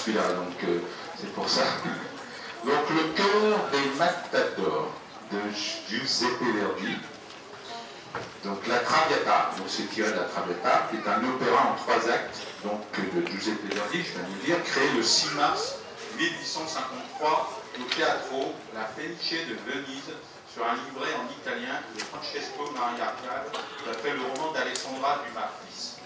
celui-là, donc c'est pour ça. Donc le chœur des Matadors de Giuseppe Verdi. Donc la Traviata, donc c'est tiré de la Traviata, qui est un opéra en 3 actes, donc de Giuseppe Verdi, je viens de le dire, créé le 6 mars 1853 au Teatro La Felice de Venise, sur un livret en italien de Francesco Maria Arcade, d'après le roman d'Alessandra Dumas fils,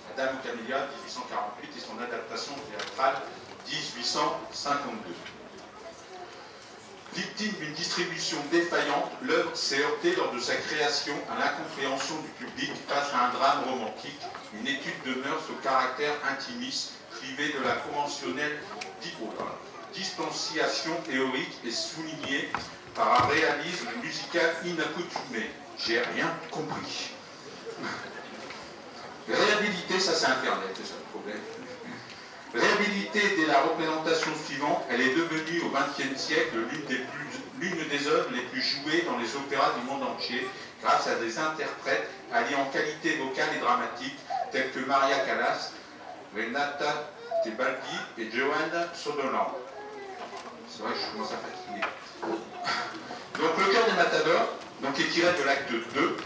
La Dame Camélia 1848 et son adaptation théâtrale 1852. Victime d'une distribution défaillante, l'œuvre s'est heurtée lors de sa création à l'incompréhension du public face à un drame romantique, une étude de mœurs au caractère intimiste, privée de la conventionnelle distanciation théorique et soulignée par un réalisme musical inaccoutumé. J'ai rien compris. Réhabilité, ça c'est Internet, c'est ça le problème. Réhabilitée dès la représentation suivante, elle est devenue au XXe siècle l'une des œuvres les plus jouées dans les opéras du monde entier, grâce à des interprètes alliant qualité vocale et dramatique, tels que Maria Callas, Renata Tebaldi et Joanne Sutherland. C'est vrai que je commence à fatiguer. Donc le chœur des Matadors, donc, est tiré de l'acte 2.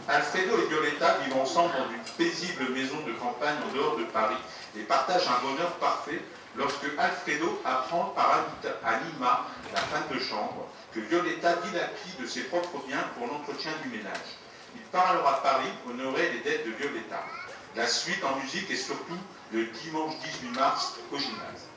Alfredo et Violetta vivent ensemble dans une paisible maison de campagne en dehors de Paris et partagent un bonheur parfait lorsque Alfredo apprend par Anima, la femme de chambre, que Violetta dilapide de ses propres biens pour l'entretien du ménage. Il part alors à Paris honorer les dettes de Violetta. La suite en musique est surtout le dimanche 18 mars au gymnase.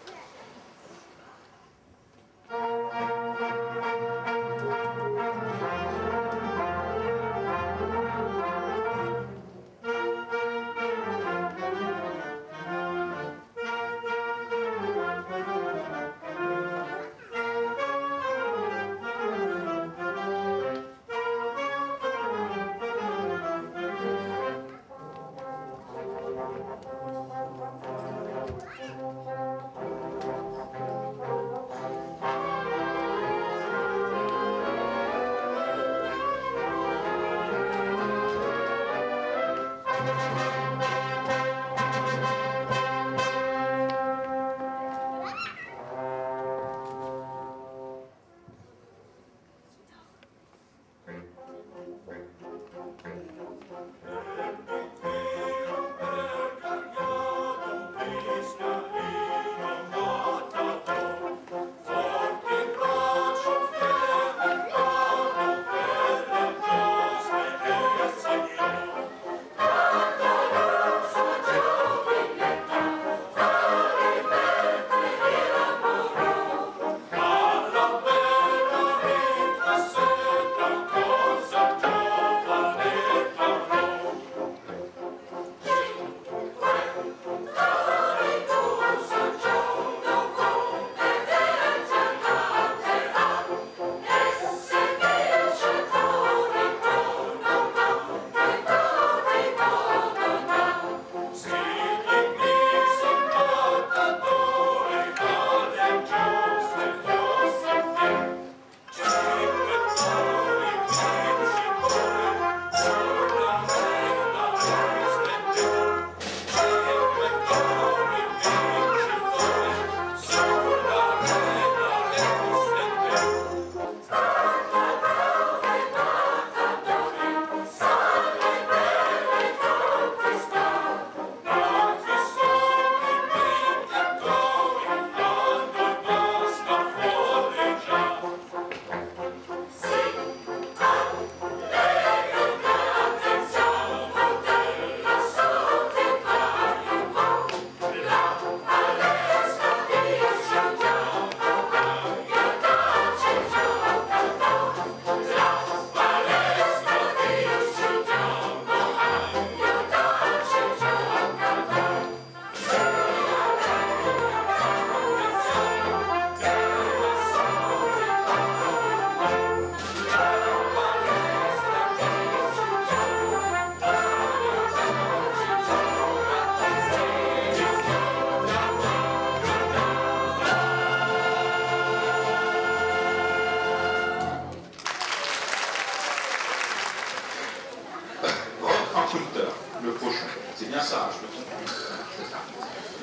Le prochain, c'est bien ça, je me trompe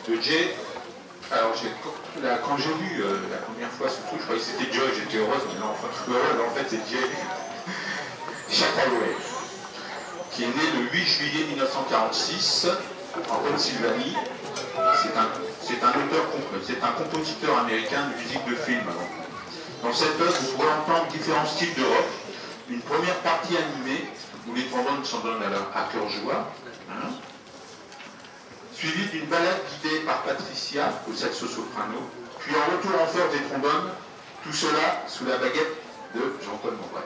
plus. De J. Alors, quand j'ai lu la première fois ce truc, je croyais que c'était Joy, j'étais heureuse, mais non, enfin, en fait, c'est Jay Chataway, qui est né le 8 juillet 1946 en Pennsylvanie. C'est un compositeur américain de musique de film. Dans cette œuvre, vous pourrez entendre différents styles de rock. Une première partie animée, où les trombones s'en donnent à cœur joie, hein, suivie d'une balade guidée par Patricia au saxo-soprano, puis en retour en force des trombones, tout cela sous la baguette de Jean-Paul Montbrel.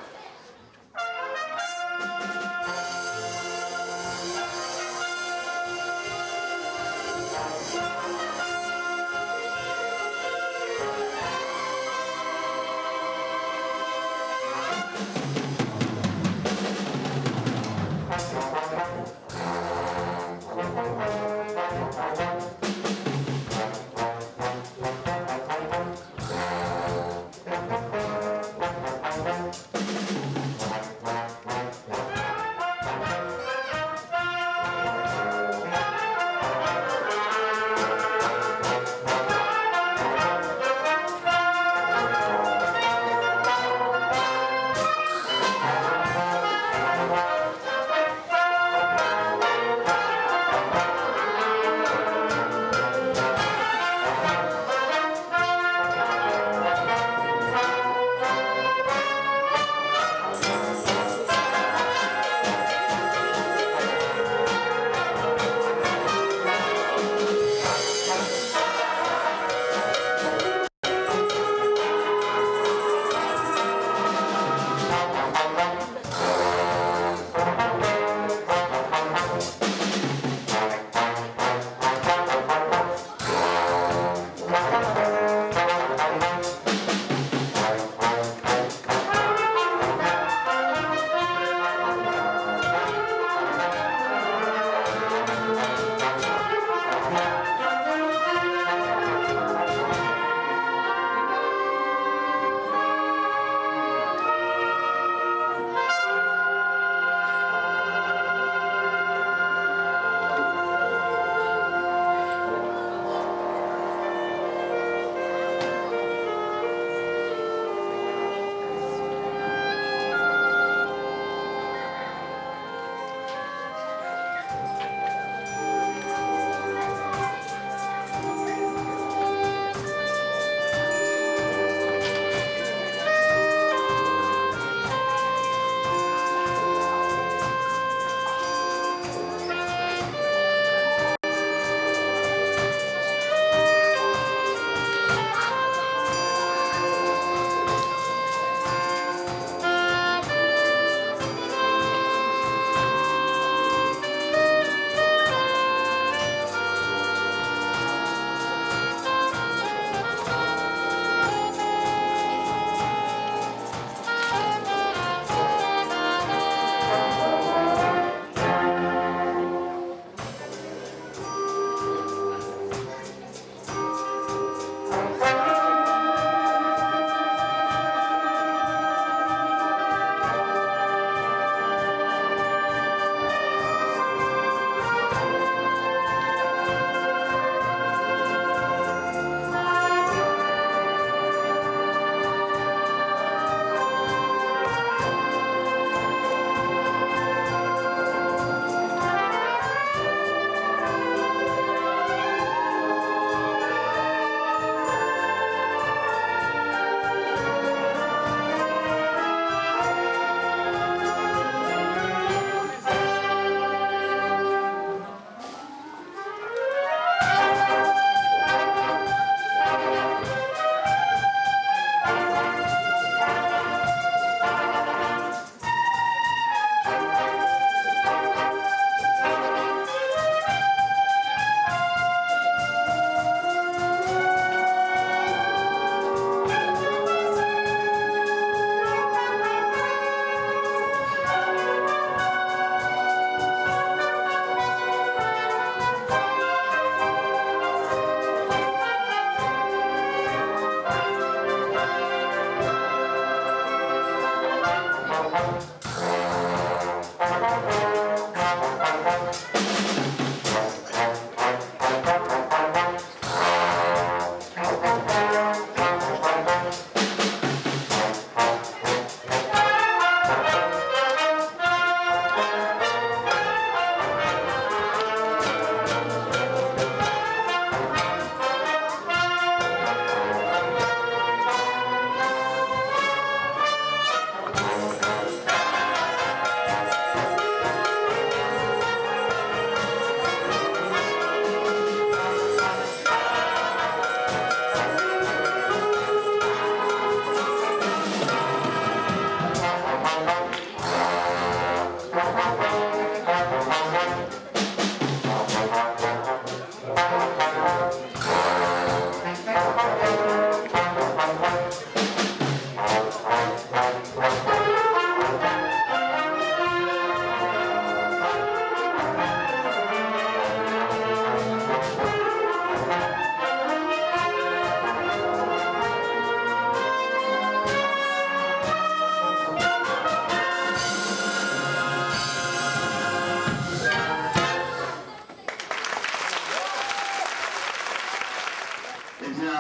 Eh bien,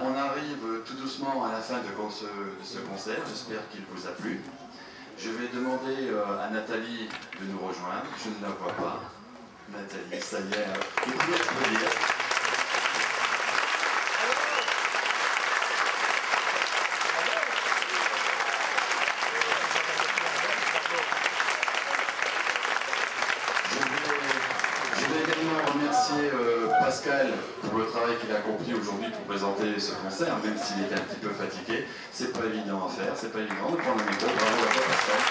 on arrive tout doucement à la fin de ce concert. J'espère qu'il vous a plu. Je vais demander à Nathalie de nous rejoindre. Je ne la vois pas. Nathalie, ça y est, vous pouvez applaudir. Je vais également remercier Pascal pour le travail qu'il a accompli aujourd'hui pour présenter ce concert, même s'il était un petit peu fatigué. C'est pas évident à faire, c'est pas évident de prendre le micro. Bravo à toi, Pascal.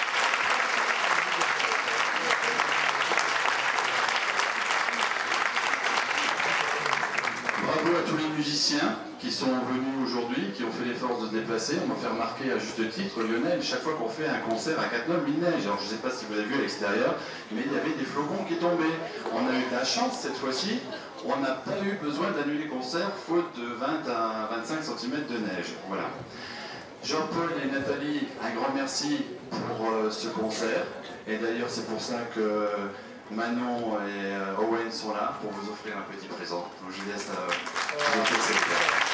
Bravo à tous les musiciens qui sont venus aujourd'hui, qui ont fait l'effort de se déplacer. On m'a fait remarquer à juste titre, Lionel, chaque fois qu'on fait un concert à Cattenom, il neige. Alors je ne sais pas si vous avez vu à l'extérieur, mais il y avait des flocons qui tombaient. On a eu de la chance cette fois-ci, on n'a pas eu besoin d'annuler le concert faute de 20 à 25 cm de neige. Voilà. Jean-Paul et Nathalie, un grand merci pour ce concert. Et d'ailleurs c'est pour ça que Manon et Owen sont là pour vous offrir un petit présent. Donc je laisse évoquer cette carte.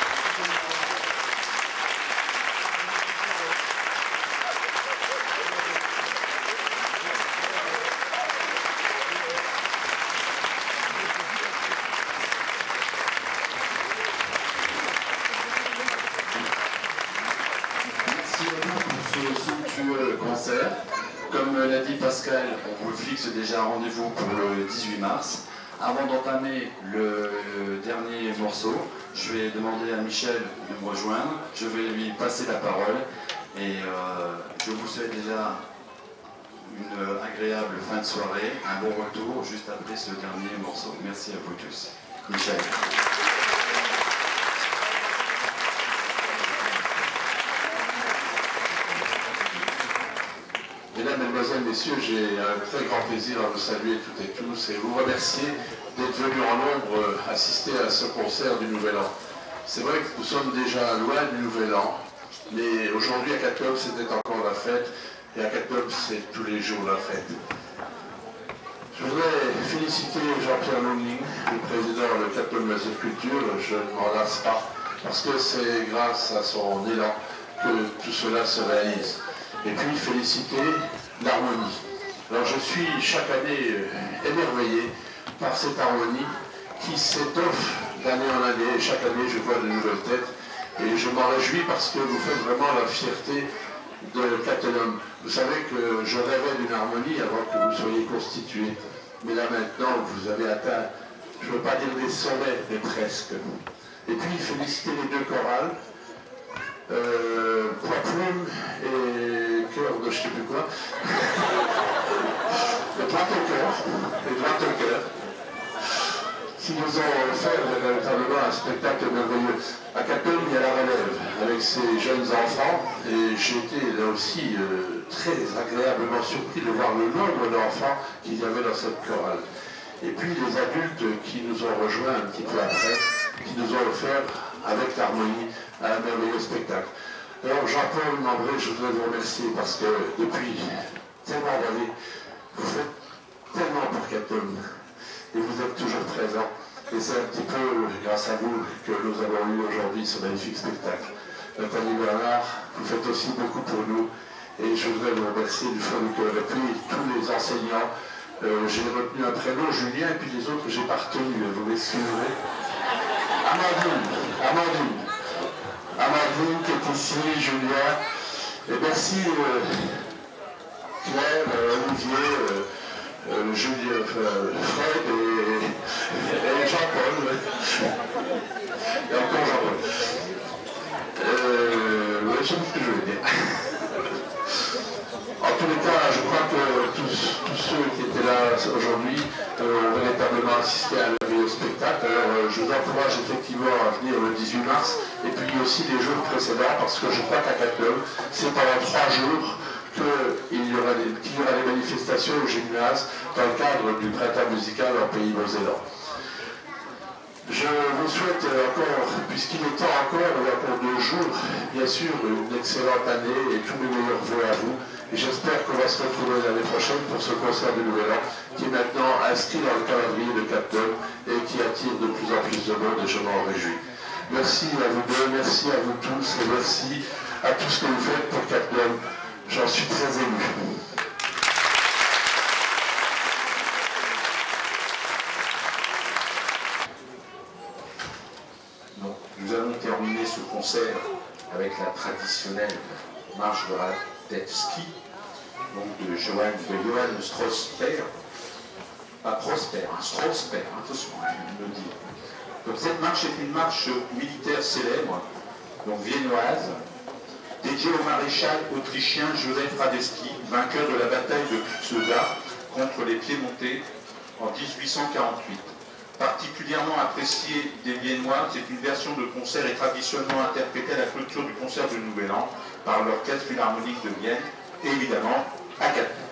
Merci à vous pour ce somptueux concert. Comme l'a dit Pascal, on vous fixe déjà un rendez-vous pour le 18 mars. Avant d'entamer le dernier morceau, je vais demander à Michel de me rejoindre. Je vais lui passer la parole et je vous souhaite déjà une agréable fin de soirée, un bon retour juste après ce dernier morceau. Merci à vous tous. Michel. Mesdames, Mesdemoiselles, Messieurs, j'ai un très grand plaisir à vous saluer toutes et tous et vous remercier d'être venus en nombre assister à ce concert du Nouvel An. C'est vrai que nous sommes déjà loin du Nouvel An, mais aujourd'hui à Cattenom c'était encore la fête et à Cattenom c'est tous les jours la fête. Je voudrais féliciter Jean-Pierre Longling, le président de Cattenom Loisirs Culture. Je ne m'en lasse pas parce que c'est grâce à son élan que tout cela se réalise. Et puis féliciter l'harmonie. Alors je suis chaque année émerveillé par cette harmonie qui s'étoffe d'année en année. Chaque année je vois de nouvelles têtes et je m'en réjouis parce que vous faites vraiment la fierté de Cattenom. Vous savez que je rêvais d'une harmonie avant que vous soyez constitués. Mais là maintenant vous avez atteint, je ne veux pas dire des sommets, mais presque. Et puis féliciter les deux chorales. Poids plume et cœur de je ne sais plus quoi. Et droit au cœur, qui nous ont offert véritablement un spectacle merveilleux. À Cattenom, il y a la relève avec ces jeunes enfants et j'ai été là aussi très agréablement surpris de voir le nombre d'enfants qu'il y avait dans cette chorale. Et puis les adultes qui nous ont rejoints un petit peu après, qui nous ont offert avec l'harmonie un merveilleux spectacle. Alors Jean-Paul Mambré, je voudrais vous remercier parce que depuis tellement d'années, vous faites tellement pour Cattenom et vous êtes toujours présent. Et c'est un petit peu grâce à vous que nous avons eu aujourd'hui ce magnifique spectacle. Nathalie Bernard, vous faites aussi beaucoup pour nous et je voudrais vous remercier du fond du cœur. Et puis tous les enseignants, j'ai retenu un prénom, Julien, et puis les autres, j'ai pas retenu, vous m'excuserez. Amandine qui est ici, Julien, et merci Claire, Olivier, Julien, Fred et Jean-Paul. Et encore Jean-Paul. Je sais ce que je veux dire. En tous les cas, je crois que tous ceux qui étaient là aujourd'hui ont véritablement assisté à un merveilleux spectacle. Alors, je vous encourage effectivement à venir le 18 mars et puis aussi les jours précédents parce que je crois qu'à Cattenom, c'est pendant 3 jours qu'il y aura des manifestations au gymnase dans le cadre du printemps musical en Pays Mosellans. Je vous souhaite encore, puisqu'il est temps encore, il y a encore 2 jours, bien sûr, une excellente année et tous mes meilleurs vœux à vous. Et j'espère qu'on va se retrouver l'année prochaine pour ce concert du Nouvel An, qui est maintenant inscrit dans le calendrier de Cattenom et qui attire de plus en plus de monde et je m'en réjouis. Merci à vous deux, merci à vous tous et merci à tout ce que vous faites pour Capdom. J'en suis très ému. Donc, nous allons terminer ce concert avec la traditionnelle marche de Radetzky, donc de Johann Strauss père, pas Prosper, Strauss père, attention, il me dit. Donc cette marche est une marche militaire célèbre, donc viennoise, dédiée au maréchal autrichien Joseph Radetzky, vainqueur de la bataille de Kutztoa contre les Piémontais en 1848. Particulièrement appréciée des Viennois, c'est une version de concert et traditionnellement interprétée à la clôture du concert de Nouvel An par l'Orchestre Philharmonique de Vienne, et évidemment à Capdom.